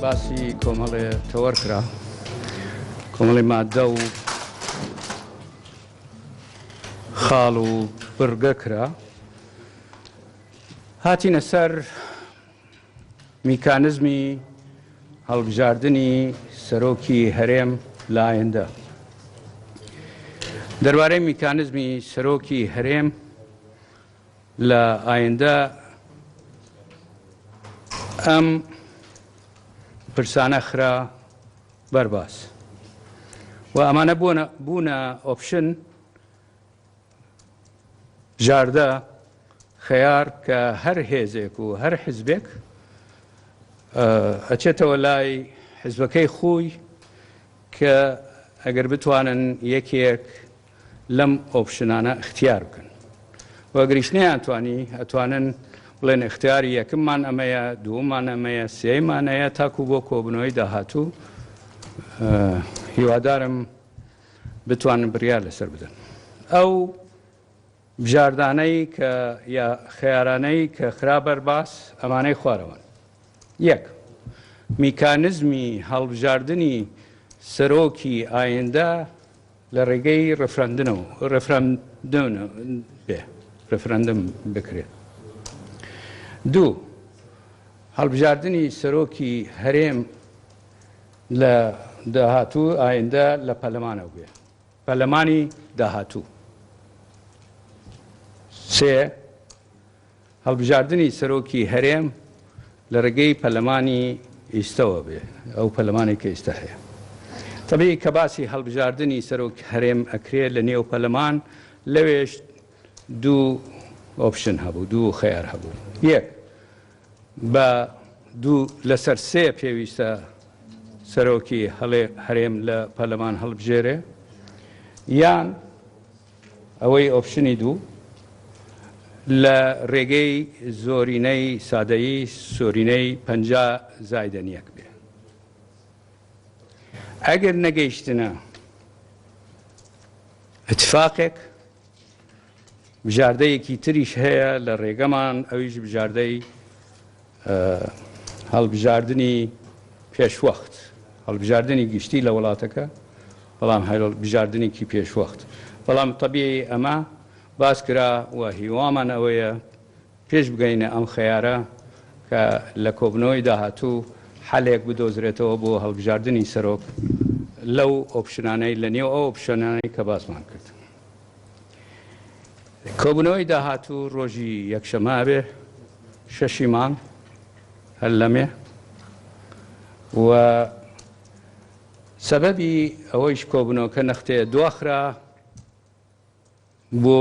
باسی کۆمەڵێ تەوەرکرا کۆمەڵی ماددە و خاڵ و بڕگە کرا هاتینە سەر میکانزمی هەڵبژاردننی سەرۆکی هەرێم لە ئایندە. دەربارەی میکانزمی سەرۆکی هەرێم لە ئایندە ئەم پرسانە خرا بەرباس و ئەمانە بوونە ئۆپشن ژاردە خەیار کە هەر هێزێک و هەر حیزبێک ئەچێتەوە لای حیزبەکەی خۆی کە ئەگەر بتوانن یەکێک لەم ئۆپشنانە اختیار بکەن و ئەگەریش نەیانتوانی ئەتوانن بڵێن اختیاری یەکممان ئەمەیە، دووەممان ئەمەیە، سێیمانەیە تاکو بۆ کۆبنەوەی داهاتوو هیوادارم بتوانن بڕیار لەسەر بدەن. ئەو بژاردانەی کە یا خەیارانەی کە خرا بەرباس ئەمانەی خوارەوەن. یەک، میکانزمی هەڵبژاردننی سەرۆکی ئایندە لە ڕێگەی ڕێفرەندەم بکرێت. دوو، هەڵبژاردننی سەرۆکی هەرێم لە داهاتوو ئایندە لە پەرلەمانەوە بێ، پەرلەمانی داهاتوو. سێ، هەڵبژاردننی سەرۆکی هەرێم لە ڕێگەی پەرلەمانی ئیستەوە بێ، ئەو پەرلەمانی کە ئێستا هەیە. تەبیعی کە باسی هەڵبژاردننی سەرۆکی هەرێم ئەکرێت لە نێو پەرلەمان، لەوێش دوو ئۆپشن هەبوو، دوو خەیار هەبوو. یەک، بە دوو لەسەر سێ پێویستە سەرۆکی هەرێم لە پەرلەمان هەڵبژێرێ، یان ئەوەی ئۆپشنی دوو لە ڕێگەی زۆرینەی سادەیی سۆرینەی 50+1 بێ. ئەگەر نەگەیشتنە اتفاقێک، بژاردەیەکی تریش هەیە لە ڕێگەمان، ئەویش بژاردەی هەڵبژاردننی پێشوەخت، هەڵبژاردننی گشتی لە وڵاتەکە، بەڵام هەڵبژاردنێکی پێشوەخت. بەڵام تەبیعی ئەمە باس کرا و هیوامان ئەوەیە پێش بگەینە ئەم خەیارە کە لە کۆبنەوەی داهاتوو حەلێک بدۆزرێتەوە بۆ هەڵبژاردننی سەرۆک لەو ئۆپشنانەی لە نێو ئەو ئۆپشنانەی کە باسمان کرد. کۆبنەوەی داهاتوو ڕۆژی یەکشەمە بێ، 6 مانگ هەر لەمێ، و سەبەبی ئەوەیش کۆبنەوەکە نەختێ دواخرا بۆ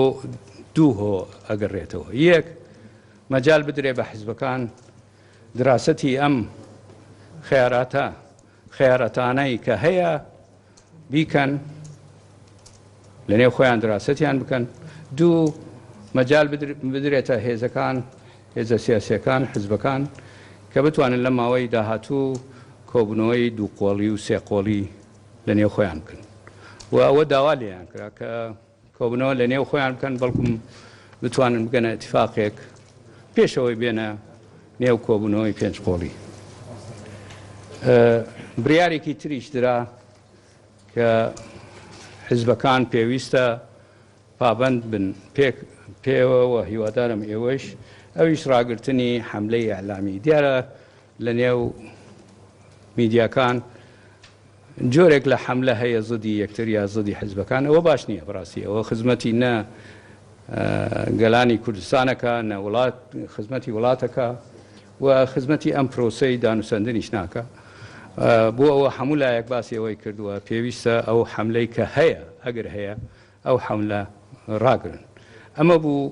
دوو هۆ ئەگەڕێتەوە. یەک، مەجال بدرێ بە حیزبەکان دراسەتی ئەم خەیارەتانەی کە هەیە بیکەن، لە نێو خۆیان دراسەتیان بکەن. دوو، مەجال بدرێتە هێزەکان، هێزە سیاسیەکان، حیزبەکان کە بتوانن لە ماوەی داهاتوو کۆبنەوەی دووقۆڵی و سێقۆڵی لە نێو خۆیان بکەن. و ئەوە داوا لێیان کرا کە کۆبنەوە لە نێو خۆیان بکەن، بەڵکوم بتوانن بگەنە ئیتفاقێک پێشەوەی بێنە نێو کۆبنەوەی پێنجقۆڵی. بڕیارێکی تریش درا کە حیزبەکان پێویستە پابەند بن پێوە و هیوادارم ئێوەش، ئەویش ڕاگررتنی حەملەی ئەعلامی. دیارە لە نێو میدیاکان جۆرێک لە حەملە هەیە زدی یەکتر یا زدی حیزبەکان، ئەوە باش نییە بەڕاستی. ئەوە خزمەتی نە گەلانی کوردستانەکە، نە خزمەتی وڵاتەکە و خزمەتی ئەم پرۆسەی دانووسەندنیش ناکە. بۆ ئەوە هەموو لایەک باسی ئەوەی کردووە پێویستە ئەو حەملەی کە هەیە ئەگەر هەیە ئەو حەملە ڕاگرن. ئەمە بوو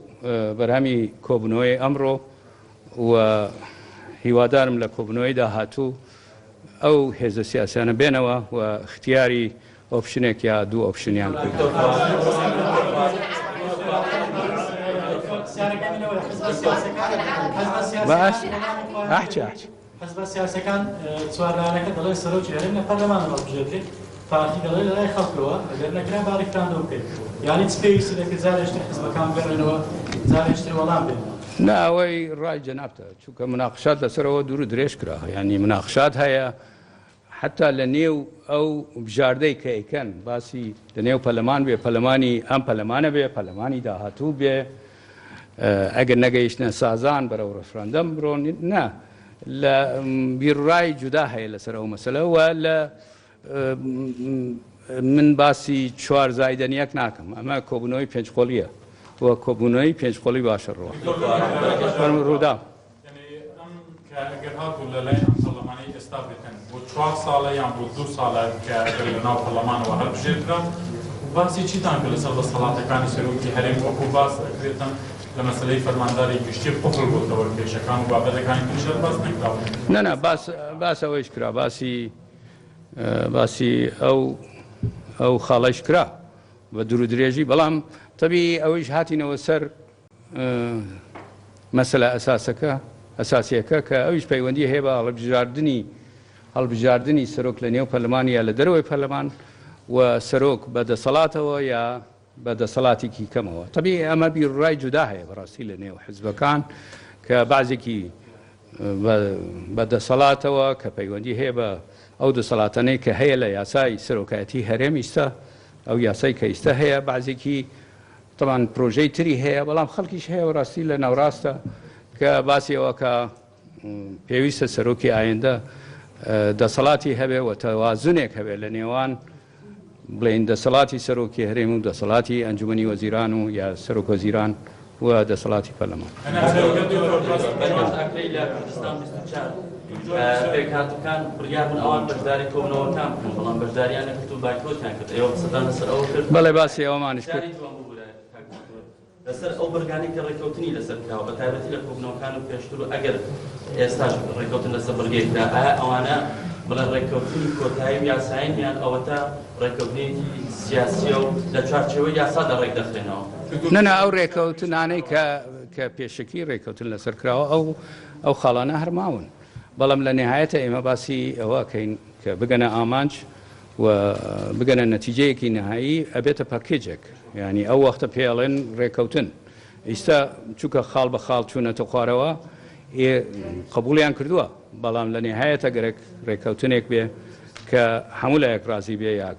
بەرهەمی کۆبنەوەی ئەمڕۆ و هیوادارم لە کۆبنەوەی داهاتوو ئەو هێزە سیاسیانە بێنەوە و اختیاری ئۆپشنێک یا دوو ئۆپشنیان کرد. حزب سیاسەکان چوارلایەنەکە دەڵێ سەرۆکی هەرێم لە پەرلەمانە هەڵبژێردرێت، پارتی دەڵێ لە لای خەڵکەوە ئەگەر نەکرا باڕێکتاندەوە بکەیت. یعنی چ پێویستی دەکرد جارێشتر حزبەکان بێنەوە، جارێشتر وەڵام بێن. ناوەی ڕای جەنابتە چونکە مناقشات لەسەرەوە دوور و درێژ کرا ینی مناقشات هەیە حتا لە نێو ئەو بژاردەی کە ئەیکەن باسی لە نێو پەرلەمان بێ پەرلەمانی ئەم پەرلەمانە بێ پەرلەمانی داهاتوو بێ ئەگەر نەگەیشتنە سازان بەرەو ڕەفرەندەم بڕۆن نه لە بیرڕای جودا هەیە لەسەر ئەو مەسەلەوە لە من باسی 4 زایدەن یەک ناکەم ئەمە کۆبوونەوەی پێنج قۆڵیە وە کۆبوونەوەی پێنج قۆڵی باشە ڕۆ ڕوودا ئەگەر هاتوو لە لای ئەم پەرلەمانی ئێستا بێتن بۆ 4 ساڵە یان بۆ 2 ساڵە کە لە ناو پەرلەمانەوە هەڵبژێردرا باسی چیتان کرد لەسەر دەسەڵاتەکانی سەرۆکی هەرێم وەکو باس دەکرێتن لە مەسەلەی فەرمانداری گشتی قوفڵ بۆتەوە پێشەکان و بابەتەکانی تریشە باس نەکراوە نه باس ئەوەیش کرا باسی ئەو خاڵەش کرا بە دوور و درێژی بەڵام تەبی ئەوەیش هاتینەوە سەر مەسەلە ئەساسیەکە کە ئەویش پەیوەندی هەیە بە هەڵبژاردننی سەرۆک لە نێو پەرلەمان یا لە دەرەوەی پەرلەمان و سەرۆک بە دەسەڵاتەوە یا بە دەسەڵاتێکی کەمەوە تەبی ئەمە بیرڕای جودا هەیە بەڕاستی لە نێو حزبەکان کە بازێکی بە دەسەڵاتەوە کە پەیوەندی هەیە بە ئەو دەسەڵاتانەی کە هەیە لە یاسای سەرۆکایەتی هەرێم ئیستا ئەو یاسای کە ئیستا هەیە بازێکی تەمان پرۆژەی تری هەیە بەڵام خەڵکیش هەیە ڕاستی لە ناوڕاستە کە باسیەوە کە پێویستە سەرۆکی ئایندە دەسەڵاتی هەبێ و تەوازنێک هەبێ لە نێوان بڵێن دەسەڵاتی سەرۆکی هەرێم و دەسەڵاتی ئەنجومەنی وەزیران و یا سەرۆک وەزیران و دەسەڵاتی پەرلەمان پێکهاتەکان بڕیاربوون ئەوان بەشداری کۆبوونەوەکان بکەن بەڵام بەشداریان نەکرد و بایکۆتیان کرد ئێوە قسەتان لەسەر ئەوە کرد بەڵێ باسی ئەومانش کرد لەسەر ئەو بەرگانی کە ڕێکەوتنی لەسەر کراوە بە تایبەتی لە کۆبوونەوەکان و پێشتر و ئەگەر ئێستاش ڕێکەوتن لەسەر بەرگێکدا ئایا ئەوانە بڵێن ڕێکەوتنی کۆتایی یاسایین یان ئەوەتە ڕێکەوتنێکی سیاسیە و لە چوارچێوەی یاسادا ڕێک دەخرێنەوە نەنا ئەو ڕێکەوتنانەی کە پێشکی ڕێکەوتن لەسەر کراوە ئەو خاڵانە هەرماون بەڵام لە نهایەتە ئێمە باسی ئەوەکەین کە بگەنە ئامانج و بگەنە نەتیجەیەکی نهایی ئەبێتە پاکێجێک ینی ئەو وەختە پێڵێن ڕێکەوتن ئیستا چووکە خاڵ بە خاڵ چوونەتە خوارەوە قبولیان کردووە بەڵام لە نهایەتە گەرەک ڕێکەوتنێک بێ کە هەموو لایەک ڕازی بێ یاک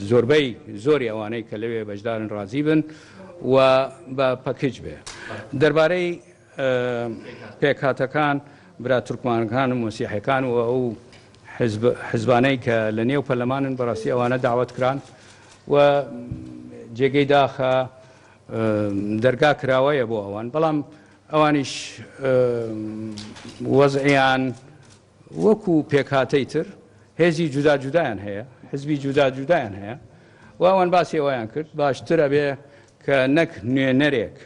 زۆربەی زۆری ئەوانەی کە لەوێ بەشدارن ڕازی بن و بە پاکێج بێ دەربارەی پێکهاتەکان برا تورکمانەکان و مۆسیحەکان و ئەو حزبانەی کە لە نێو پەرلەمانن بەڕاستی ئەوانە داوت کران و جێگەی داخە دەرگا کراوەیە بۆ ئەوان بەڵام ئەوانیش وەزعیان وەکو پێکهاتەی تر هێزی جودا جودایان هەیە حزبی جودا جودایان هەیە و ئەوان باسی ئەویان کرد باشترە بێ کە نەک نوێنەرێک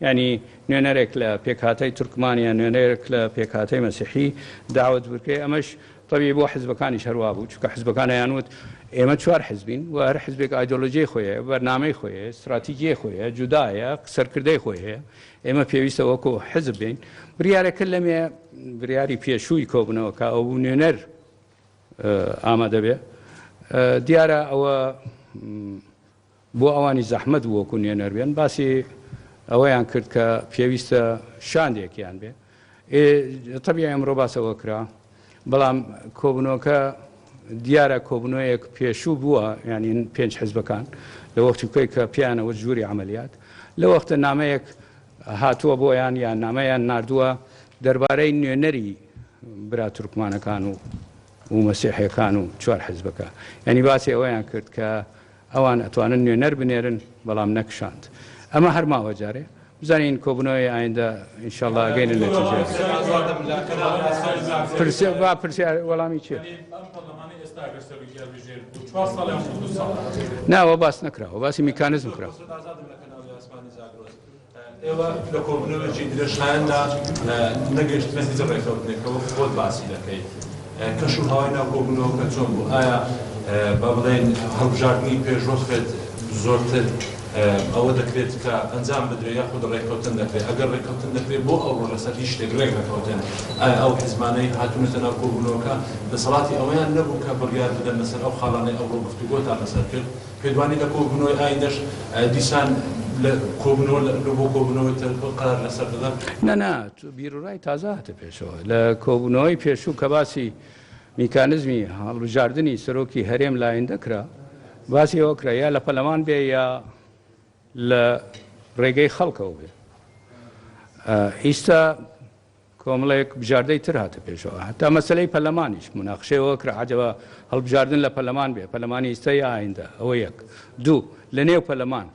ینی نوێنەرێک لە پێکهاتەی تورکمانیان نوێنەرێک لە پێکهاتەی مەسیحی داوت بکرێ ئەمەش طبیعی بۆ حزبەکانی هەروە بوو چونکە حزبەکانیان وت ئێمە 4 حزبین و هەر حزبێک ئایدۆلۆژیای خۆیە بەرنامەی خۆیە استراتیژیای خۆیە جودایە سەرکردەی خۆی هەیە ئێمە پێویستە وەکو حزب بین بریارەکە لەمێ بریاری پێشووی کۆبنەوە کە ئەو نوێنەر ئامادە بێ دیارە ئەوە بۆ ئەوانی زەحمەت وەکو نوێنەر بێن باسی ئەوەیان کرد کە پێویستە شاندێکیان بێ طبیعی ئەمڕۆ باسەوە کرا بەڵام کۆبنەوەکە دیارە کۆبنەوەیەک پێشوو بووە ینی 5 حزبەکان لە وەختیکەی کە پیانەوە ژووری عملیات لە وەختە نامەیەک هاتووە بۆیان یان نامەیان نردووە دەربارەی نوێنەری برا تورکمانەکان و مەسیحیەکان و 4 حزبەکە ینی باسی ئەوەیان کرد کە ئەوان ئەتوانن نوێنەر بنێرن بەڵام نەکشاند ئەمە هەرماوە جارێ بزانین کۆبنەوەی ئایندە ئینشاءڵڵا ئەگەینە نەتیجە پرسیار وەڵامی چییە؟ ناوە باس نەکراوە باسی میکانیزم کراوە ئێوە لە کۆبنەوەی درێژخایەندا نەگەیشت نەتیجە ڕێکەوتنێکەوە خۆت باسی دەکەیت کەش و هاوای ناو کۆبنەوەکە چۆن بوو ئایا بە بڵێن هەڵبژاردننی پێشڕۆخێت زۆرتر ئەوە دەکرێت کە ئەنجام بدرێت یاخود ڕێکەوتن دەکرێت ئەگەر ڕێکەوتن دەکرێت بۆ ئەو ڕەسەر هیچ شتێک ڕێک دەکەوتن ئەو حیزبانەی هاتوونەتە ناو کۆبوونەوەکە دەسەڵاتی ئەوەیان نەبوو کە بڕیار بدەن لەسەر ئەو خاڵانەی ئەو ڕۆ گفتوگۆتان لەسەر کرد پێدوانی لە کۆبوونەوەی ئایندەش دیسان لە کۆبنەوە بۆ کۆبنەوەی قرار لەسەر دەدەن؟ نه بیرڕای تازە هاتە پێشەوە لە کۆبوونەوەی پێشوو کە باسی میکانزمی هەڵبژاردننی سەرۆکی هەرێم لایەن دەکرا باسی ئەوە کرا یا لە پەرلەمان بێ یا لە ڕێگەی خەڵکەوە بێ. ئیستا کۆمەڵێک بژاردەی تر هاتە پێشەوە هەتا مەسلەی پەرلەمانیش مناقشەوە کرا عەجەبە هەڵبژاردن لە پەرلەمان بێ پەرلەمانی ئیستا یا ئایندە ئەوە یەک دوو لە نێو پەرلەمان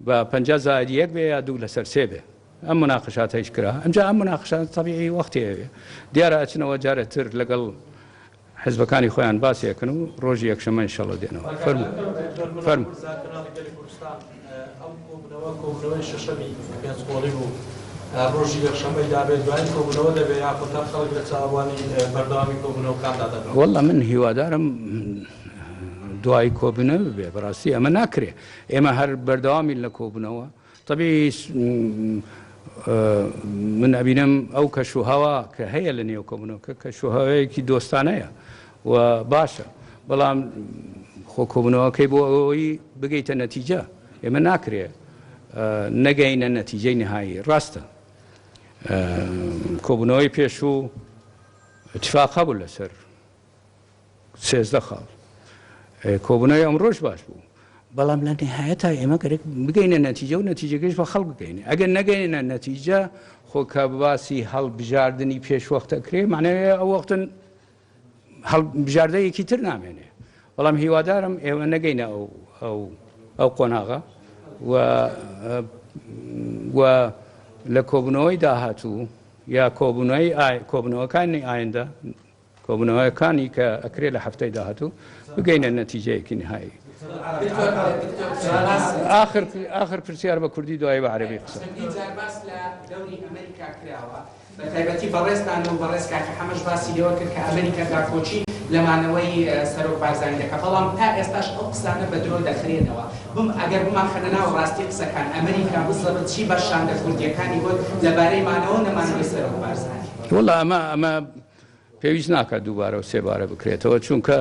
بە 50 بێ یا دوو لەسەر سێ بێ ئەم مناقشات هیچ کرا ئەمجا ئەم مناقشات تەبیعی وەختی هەیە دیارە ئەچنەوە جارە تر لەگەڵ حزبەکانی خۆیان باسیەکەن و ڕۆژی یەکشەمە ئینشەڵڵا دێنەوە. فەرموو. کۆبنەوەی شەشەمی پێنجقۆڵی بوو ڕۆژی یەکشەمەی دابێت دوای کۆبنەوە دەبێت یاخۆتا خەڵک لە چاوانی بەردەوامی کۆبنەوەکاندا دەبێت. وەڵڵا من هیوادارم دوای کۆبنەوە بێ بەڕاستی ئەمە ناکرێ ئێمە هەر بەردەوامی لە کۆبنەوە طبیعی من ئەبینم ئەو کەشوهەوا کە هەیە لە نێو کۆبنەوە کە کەشوهەوەیەکی دۆستانەیە و باشە بەڵام خۆ کۆبنەوەکەی بۆ ئەوەی بگەیتە نەتیجە ئێمە ناکرێ نەگەینە نەتیجەی نهایی ڕاستە کۆبنەوەی پێشوو اتفاق بوو لەسەر 13 خاڵ کۆبنەوەی ئەمڕۆژ باش بوو بەڵام لە نهایەتە ئێمە گەرێک بگەینە نەتیجە و نەتیجەکەش بە خەڵک بگەینێ ئەگەر نەگەینە نەتیجە خۆ کە باسی هەڵبژاردننی پێشوەختەکرێ معنەوێ ئەو وەختن هەڵبژاردەیەکی تر نامێنێ بەڵام هیوادارم ئێوە نەگەینە ئەو قۆناغا و لە کۆبنەوەی داهاتوو یا کۆبنەوەکانی ئایندە کۆبنەوەکانی کە ئەکرێ لە هەفتەی داهاتوو بگەینە نەتیجەیەکی نهایی. آخر پرسیار بە کوردی دوای بە عەرەبی قسە. باس لە دەوری ئەمریکا کراوە بە تایبەتی بەڕێزتان و بەڕێز کاکە حەمەش باسی لەوە کرد کە ئەمریکا داکۆچی لەمانەوەی سەرۆک بارزانانی دەکات بەڵام تا ئێستاش ئەو قسانە بە درۆ دەخرێنەوە ئەگەر بمانخەنە ناو ڕاستی قسەکان ئەمریکا بزڵبت چی بەشاندە کوردیەکانی بۆت لەبارەی مانەوە نەمانەوەی سەرۆک بارزانانی. وەڵڵا ئەمە پێویست ناکات دووبارە و سێبارە بکرێتەوە چونکە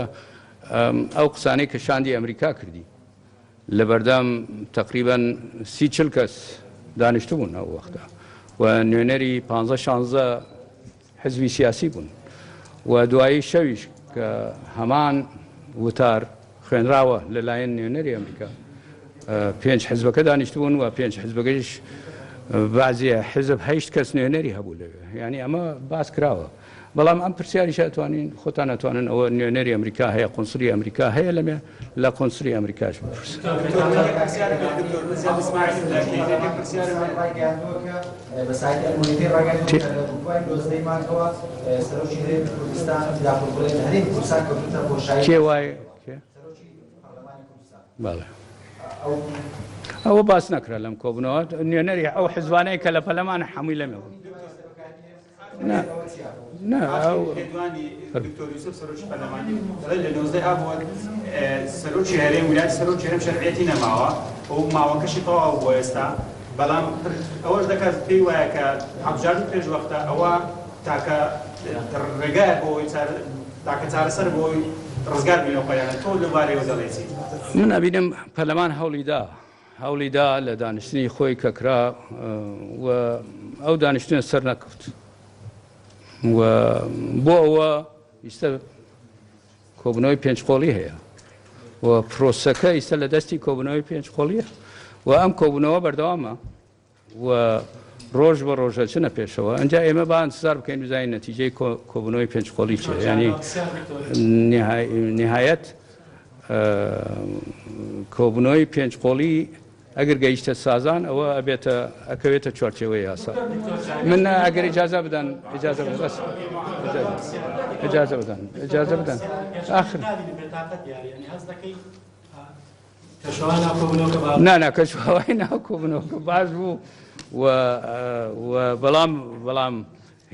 ئەو قسانەی کە شاندی ئەمریکا کردی لە بەردەم تقریبا 30-40 کەس دانیشتو بوون ئەو وەختە و نوێنەری 15-16 حزبی سیاسی بوون و دوایی شەویش کە هەمان وتار خوێنراوە لەلایەن نوێنەری ئەمریکا 5 حزبەکە دانیشتو بوون و 5 حزبەکەش بەعزیە حزب 8 کەس نوێنەری هەبوو لەوێ یعنی ئەمە باس کراوە بەڵام ئەم پرسیاریش ئەتوانین خۆتان ئەتوانن ئەوە نوێنەری ئەمریکا هەیە قۆنسولی ئەمریکا هەیە لەمێ لە قۆنسولی ئەمریکاش بپرسن. کێ وایە بەڵێ ئەوە باس نەکرا لەم کۆبنەوە نوێنەری ئەو حیزبانەی کە لە پەرلەمانە هەمووی لەمێ بوون. دوانی دکتۆر یوسف سەرۆکی پەرلەمانی لە 19 ئابووە سەرۆکی هەرێم ویلایەتی سەرۆکی هەرێم شەرعیەتی نەماوە و ماوەکەشی تەواو بۆ ئێستا بەڵام ئەوەش دەکات پێی وایە کە هەڵبژاردنی پێشوەختە ئەوە تاکە ڕێگایە بۆی تاکە چارەسەر بۆی ڕزگار بینەوە قەیانە تۆ لەبارەیەوە دەڵێتی. من ئەبینم پەرلەمان هەوڵیدا لە دانیشتنی خۆی کە کرا و ئەو دانیشتنە سەر نەکەوت و بۆ ئەوە ئیستا کۆبنەوەی پێنجقۆڵی هەیە و پرۆسەکە ئیستا لە دەستی کۆبنەوەی پێنجقۆڵیە و ئەم کۆبنەوە بەردەوامە و ڕۆژ بە ڕۆژە چنە پێشەوە ئەنجا ئێمە با انتظار بکەین بزانین نەتیجەی کۆبنەوەی پێنجقۆڵی چێ ینی نهایەت کۆبنەوەی پێنجقۆڵی ئەگەر گەیشتە سازان ئەوە ئەکەوێتە چوارچێوەی یاسا. من ئەگەر ئیجازە بدەن ئیجازە بدەن ئاخر نا کەشوهەوای ناو کۆبنەوەکە باش بوو و بەڵام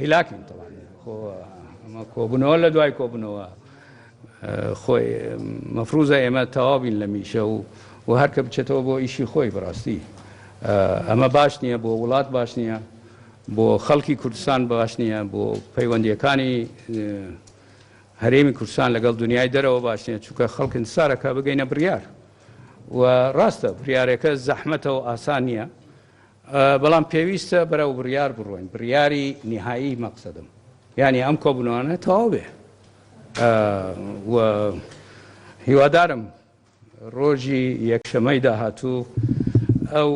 هیلاکین تەوان ئەمە کۆبنەوە لە دوای کۆبنەوە خۆی مەفروزە ئێمە تەواوین لە میشە و هەر کە بچێتەوە بۆ ئیشی خۆی بەڕاستی ئەمە باش نییە بۆ وڵات باش نییە بۆ خەڵکی کوردستان باش نییە بۆ پەیوەندیەکانی هەرێمی کوردستان لەگەڵ دنیای دەرەوە باش نییە چونکە خەڵک انتسارەکە بگەینە بڕیار وڕاستە بریارەکە زەحمەتە و ئاسانیە بەڵام پێویستە بەرەو بڕیار بڕۆین بڕیاری نهایی مەقسەدم یعنی ئەم کۆبوونەوەانە تەواو بێ و هیوادارم ڕۆژی یەکشەمەی داهاتوو ئەو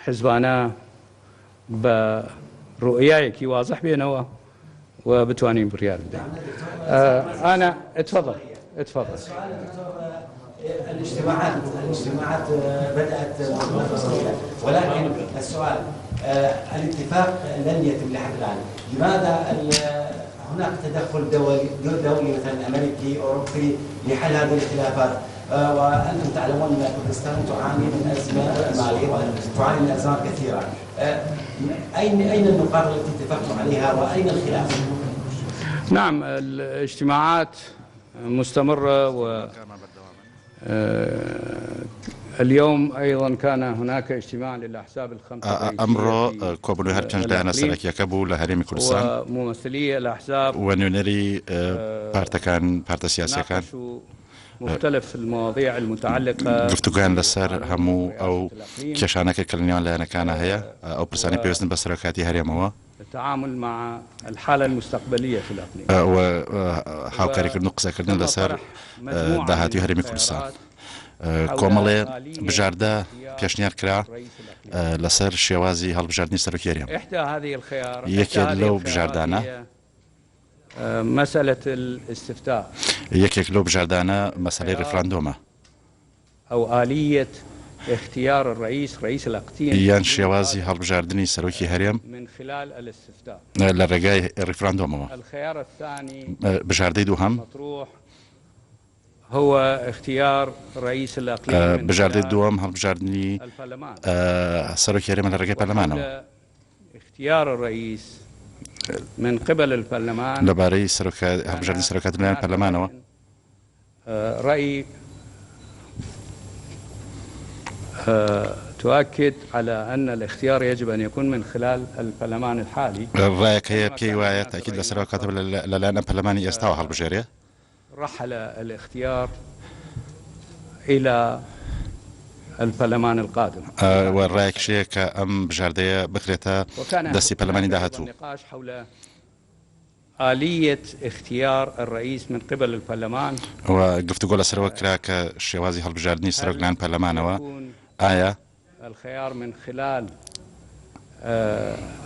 حزبانە بە ڕؤیایەکی واضح بێنەوە وبتوانين بريال أنا اتفضل. الاجتماعات بدأت منفصلة ولكن السؤال الاتفاق لن يتم لحد الآن. لماذا هناك تدخل دولي مثلا أمريكي أوروبي لحل هذه الخلافات؟ وأنتم تعلمون أن كردستان تعاني من أزمة مالية وتعاني من أزمات كثيرة. أين النقاط التي اتفقتم عليها وأين الخلاف؟ نعم الاجتماعات مستمرة اليوم أيضا كان هناك اجتماع للأحزاب الخمسة أمر كوبونو هرچنج لأنا سرك يكبو لهريم كردستان وممثلي الأحزاب ونونري بارتا سياسية كان مختلف المواضيع المتعلقة گفتگویان لەسەر هەموو ئەو کێشانەکە کەلنیان لایەنەکانە هەیە ئەو پرسانی پێویستن بە سەرۆکاتی هەرێمەوە التعامل مع الحالة المستقبلية في الإقليم وهاوکاریکردن و قسەکردن لەسەر داهاتوی هەرێمی کوردستان کۆمەڵێ بژاردە پێشنیار کرا لەسەر شێوازی هەڵبژاردننی سەرۆکی هەرێم یەکێک لەو بژاردانە مسألة الاستفتاء یەکێک لەو بژاردانە مەسەلەی ڕێفراندۆمە أو آلية اختيار رئيس الإقليم یان شێوازی هەڵبژاردننی سەرۆکی هەرێم من خلال الاستفتاء لە ڕێگای ڕێفراندۆمەوە. الخيار الثاني بژاردەی دووهەم مطروح هو اختيار رئيس الإقليم بژاردەی دووەم هەڵبژاردننی سەرۆکی هەرێمە لە ڕێگای پەرلەمانەوە. اختيار الرئيس من قبل البرلمان لەبارەی هەڵبژاردننی سەرۆکاتی لەلایەن پەرلەمانەوە رأي تؤكد على أن الاختيار يجب أن يكون من خلال البرلمان الحالي. ڕایەک هەیە پێی وایە تاکید لە سەرۆکاتە لەلایەن پەرلەمانی ئێستاوە هەڵبژێرێ. رحل الاختيار إلى البرلمان القادم. وڕایەکشەیە کە ئەم بژاردەیە بکرێتە دەستی پەرلەمانی داهاتوو. النقاش حول آلية اختيار الرئيس من قبل البرلمان وگفتگۆ لەسەرەوە کرا کە شێوازی هەڵبژاردننی سەرۆک لەلایەن پەرلەمانەوە ئایا الخيار من خلال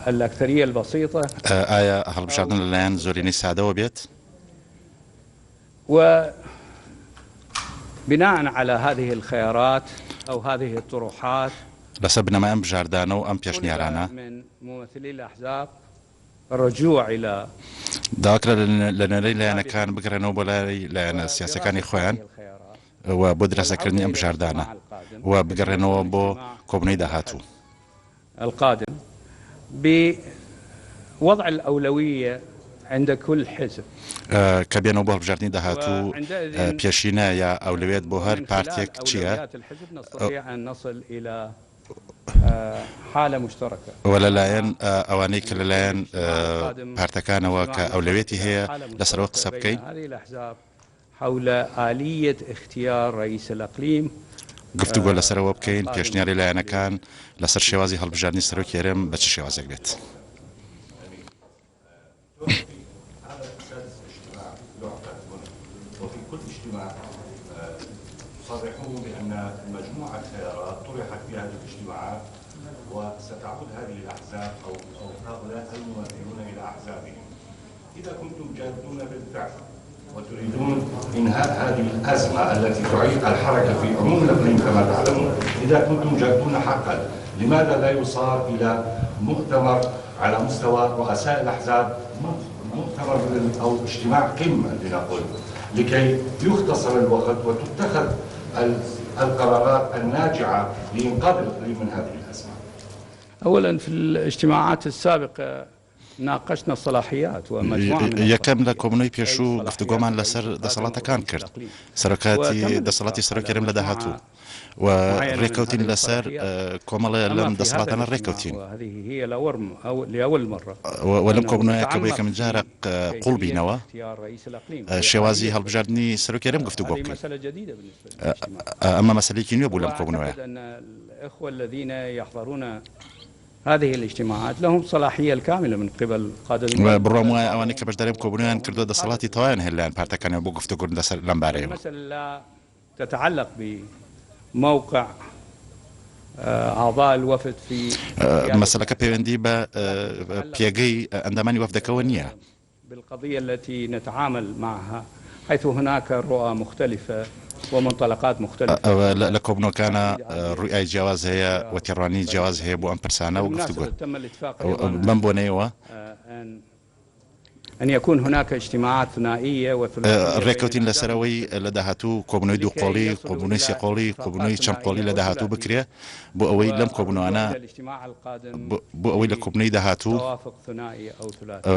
الأكثرية البسيطة ئایا هەڵبژاردن لەلایەن زۆرینەی سادەوە بێت؟ وبناء على هذه الخيارات أو هذه الطروحات لەسەر بنەمای ئەم بژاردانە و ئەم پێشنیارانە من ممثلي الأحزاب الرجوع إلى داواکرا لە نەرەی لایەنەکان بگرێنەوە بۆ لای لایەنە سیاسەکانی خۆیان و بۆ دراسەکردنی ئەم بژاردانە و بگەڕێنەوە بۆ کۆبنەی داهاتوو القادم بوضع الأولوية عند كل حزب کە بێنەوە بۆ هەڵبژاردننی داهاتوو پێشینە یا ئەولوێت بۆ هەر پارتێک چییە نستطيع أن نصل إلى حالة مشتركة ولەلایەن ئەوانەی کە لەلایەن پارتەکانەوە کە ئەولوێتی هەیە لەسەرەوە قسە بکەین هذه الأحزاب حول آلية اختيار رئيس الإقليم گفتوگۆ لەسەرەوە بکەین پێشنیاری لایەنەکان لەسەر شێوازی هەڵبژاردننی سەرۆکی هەرێم بە چ شێوازێک بێت. صرحوا بأن مجموعة خيارات طرحت في هذه الاجتماعات وستعود هذه الأحزاب أو هؤلاء الممثلون إلى أحزابهم. إذا كنتم جادون بالفعل وتريدون إنهاء هذه الأزمة التي تعيق الحركة في عموم الإقليم كما تعلمون، إذا كنتم جادون حقا لماذا لا يصار إلى مؤتمر على مستوى رؤساء الأحزاب، مؤتمر أو اجتماع قمة لنقول، لكي يختصر الوقت وتتخذ القرارات الناجعة لإنقاذ الإقليم من هذه الأزمة؟ أولا في الاجتماعات السابقة ناقشنا الصلاحيات ومجموعة من یەکەم لە کۆبنەوەی پێشوو گفتوگۆمان لەسەر دەسەڵاتەکان کرد سەرۆکاتی دەسەڵاتی سەرۆکی هەرێم لە داهاتوو و ڕێکەوتین لەسەر کۆمەڵە لەم دەسەڵاتانە ڕێکەوتین وهذه هي لأول مرة وەلەم کۆبنەوەیە کە بۆ یەکەم جارە قوڵ بینەوە شێوازی هەڵبژاردننی سەرۆکیارم گفتوگۆ بکەین ئەمە مەسەلەیەکی نوێ بوو لەم کۆبنەوەیە. الإخوة الذين يحضرون هذه الاجتماعات لهم صلاحية الكاملة من قبل قادة بڕۆم وایە ئەوانەی کە بەشداریان کۆبنەوەیان کردووە دەسەڵاتی تەواویان هێلایەن پارتەکانیان بۆ گفتوگۆ لەسەر لەم بارەیەوە. المسألة لا تتعلق بموقع أعضاء الوفد في مەسەلەکە پەیوەندی بە پێگەی ئەندامانی وەفدەکەەوە نییە. بالقضية التي نتعامل معها حيث هناك رؤى مختلفة ومنطلقات مختلفة. لە کۆبنەوەکانە ڕوئای جیاواز هەیە وەتیڕوانی جیاواز هەیە بۆ ئەم پرسانە و گفتوگۆ بەم بۆنەیەوە أن يكون هناك اجتماعات ثنائية وثلاثية. ڕێکەوتین لەسەرەوەی لە داهاتوو کۆبنەوەی دوو قۆڵی کۆبنەوەی سێ قۆڵی کۆبنەوەی چەند قۆڵی لە داهاتوو بکرێ بۆ ئەوەی لەم کۆبنەوەانە بۆ ئەوەی لە کۆبنەی داهاتوو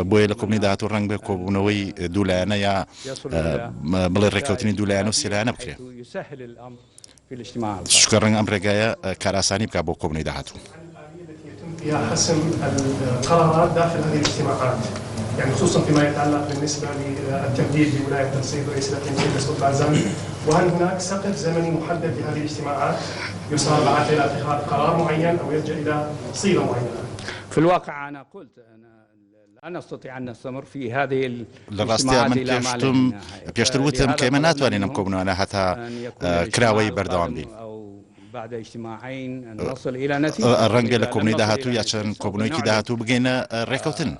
بۆیە لە کۆبنەی داهاتوو ڕەنگ بێ کۆبنەوەی دوولایەنە یا بڵێ ڕێکەوتنی دوولایەنە و سێلایەنە بکرێ. شکر ڕەنگ ئەم ڕێگایە کاراسانی بکات بۆ کۆبنەی داهاتوو. فيها حسم القرارات داخل هذه الاجتماعات، يعني خصوصا فيما يتعلق بالنسبه للتمديد بولايه السيد رئيس الاقليم سيد مسعود بارزاني، وهل هناك سقف زمني محدد لهذه الاجتماعات يسار بعد الى اتخاذ قرار معين او يلجا الى صيغه معينه؟ في الواقع انا قلت لا نستطيع ان نستمر في هذه الاجتماعات الى ما لا نهايه. پێشتر وتم کە ئێمە ناتوانین ئەم کۆبنەوەانە هەتا کراوەی بەردەوام بین. بعد اجتماعين أن نصل إلى نتيجة. ڕەنگە لە کۆبنەی داهاتوو یا چەند کۆبنەوەیەکی داهاتوو بگەینە ڕێکەوتن.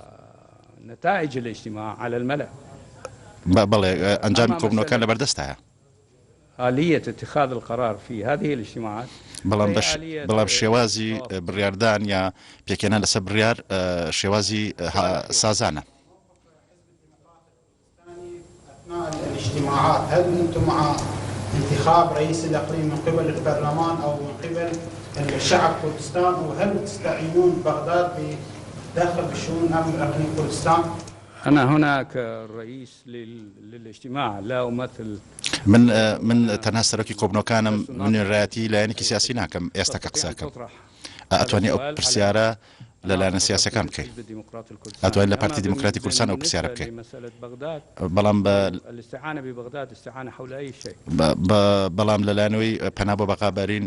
نتائج الاجتماع على الملأ. بەڵێ ئەنجامی کۆبنەوەکان لەبەردەستایە. آلية اتخاذ القرار في هذه الاجتماعات. بەڵام شێوازی بڕیاردان یا پێکێنان لەسەر بڕیار شێوازی سازانە. أثناء الاجتماعات هل أنتم مع انتخاب رئيس الإقليم من قبل البرلمان أو من قبل الشعب كردستان، وهل تستعينون بغداد بداخل بشؤون أمن إقليم كردستان؟ أنا هنا كرئيس للاجتماع لا أمثل من تەنها سەرۆکی کۆبنەوەکانم منێڕایەتی لایەنێکی سیاسی ناکەم ئێستا کە قسەکەم ئەتوانێت ئەو پرسیارە لەلایەنە سیاسەکان بکەیت ئەتوانێت لە پارتی دیموکراتی کوردستان ئەو پرسیارە بکەیت بەڵام بەڵام لەلایەنەوەی پەنا بۆ بەقابەرین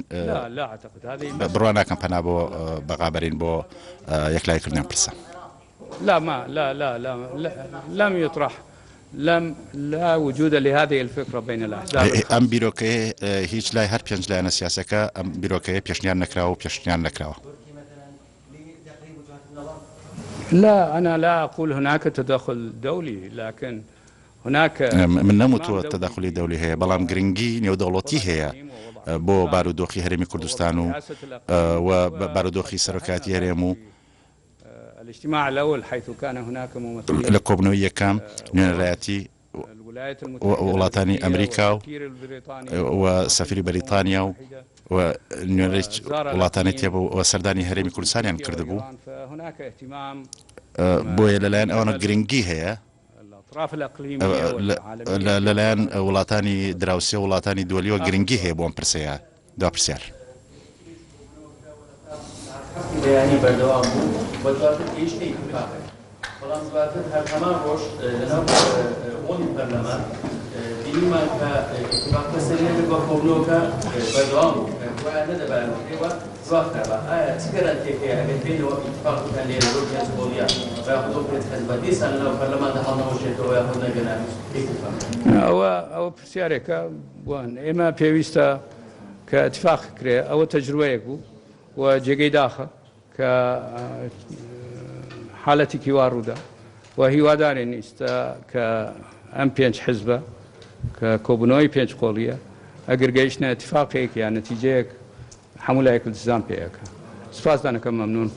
بڕوا ناکەم پەنا بۆ بەقابەرین بۆ یەکلایکردنیان پرسە. لا ما لا لا لا لم يطرح لا وجود لهذه الفكرة بين الأحزاب. ئەم بیرۆکەیە هیچ لای هەر پێنج لایەنە سیاسەکە ئەم بیرۆکەیە پێشنیار نەکراوە و پێشنیار نەکراوە. لا أنا لا أقول هناك تدخل دولي لكن هناك من نەموتووە تەداخلی دەولی هەیە بەڵام گرنگی نێودەوڵەتی هەیە بۆ بارودۆخی هەرێمی کوردستان و بارودۆخی سەرۆکاتی هەرێم و الاجتماع الأول حيث كان هناك ممثلين لە کۆبنەوەی یەکەم نوێنەرایەتی وڵاتانی ئەمریکا و سەفیری بەریتانیا و نوێنەری وڵاتانی تێبوو و سەردانی هەرێمی کوردستانیان کردبوو بۆیە لەلایەن ئەوانە گرنگی هەیە لەلایەن وڵاتانی دراوسێ و وڵاتانی دۆلیەوە گرنگی هەیە بۆ ئەم پرسەیە دوا پرسیار. بەیانی بەردەوام بوو بە دواتر گەیشتەی اتفاقێک بەڵام دواتر هەر هەمان ڕۆژ لەناو ڕۆڵی پەرلەمان بینیمان کە اتفاق سەرێنێ بە کۆبنەوەکە بەردەوام بوو وایە نەدەبایە بکرێەوە دواکەوە ئایا چ گەرانتێک هەیە ئەگەر بێنەوە اتفاق بکەن لێرە بۆ پێنج قۆڵیە و یاخود بۆ پێنج حەزب دیسان لەناو پەرلەماندا هەڵنەوەشێتەوە یاخود نەگەنە اتفاق. ئەوە پرسیارێکە ئێمە پێویستە کە اتفاق کرێ ئەوە تەجروبەیەک بوو و جێگەی داخە کە حالەتێکی وا ڕوودا و هیوادارین ئێستا کە ئەم پێنج حیزبە کە کۆبنەوەی پێنج قۆڵیە ئەگەر گەیشتنە اتفاقێک یان نەتیجەیەک هەموو لای کوردستان پێیەکە. سپاس دەکەم مەمنون.